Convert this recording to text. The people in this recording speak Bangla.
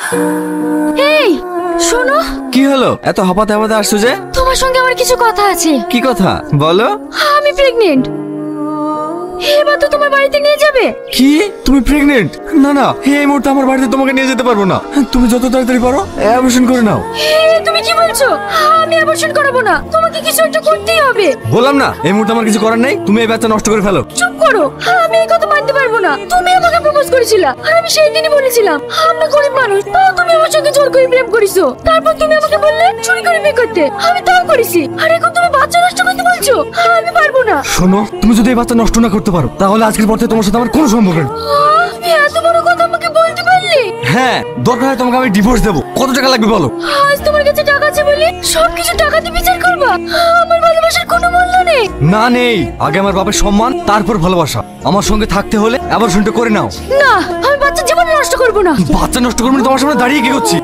এই শোনো, কি হলো? এত হাঁপাতে হাঁপাতে আসছো যে? তোমার সঙ্গে আমার কিছু কথা আছে। কি কথা বলো? আমি প্রেগনেন্ট। এবার তো তোমার বাড়িতে নিয়ে যাবে। কি? তুমি প্রেগনেন্ট? না না, এই মুহূর্তে আমার বাড়িতে তোমাকে নিয়ে যেতে পারবো না। তুমি যত তাড়াতাড়ি পারো অ্যাবর্শন করে নাও। তুমি কি বলছো? আমি অ্যাবর্শন করাবো না, তোমাকে কিছু একটা করতেই হবে। বললাম না এই মুহূর্তে আমার কিছু করার নেই, তুমি এই বাচ্চা নষ্ট করে ফেলো। চুপ করো, আমি এই কথা মানতে পারবো না। তুমি আমাকে প্রপোজ করেছিলা আর আমি সেই দিনই বলেছিলাম আমরা গরিব মানুষ, তাও তুমি আমার সঙ্গে জোর করে প্রেম করেছো। তারপর তুমি আমাকে বললে চুরি করে বিয়ে করতে, আমি তাও করেছি। আর এখন তুমি বাচ্চা নষ্ট করতে বলছো? আমি পারবো না। শোনো, তুমি যদি এই বাচ্চা নষ্ট না করতে পারো তাহলে আজকের পর থেকে তোমার সাথে আমার কোনো সম্পর্ক নেই। তুমি এত বড় কথা আমাকে বলতে পারলে? হ্যাঁ, দরকার হয় তোমাকে আমি ডিভোর্স দেবো। কত টাকা লাগবে বলো? আজ তোমার কাছে টাকা আছে বলে সবকিছু টাকাতে বিচার করবা? আমার ভালোবাসার কোনো মূল্য নেই। না নেই, আগে আমার বাবার সম্মান তারপর ভালোবাসা। আমার সঙ্গে থাকতে হলে অ্যাবর্শনটা করে নাও। না, আমি বাচ্চা জীবন নষ্ট করবো না। বাচ্চা নষ্ট করবো না, তোমার সামনে দাঁড়িয়ে কি করছি?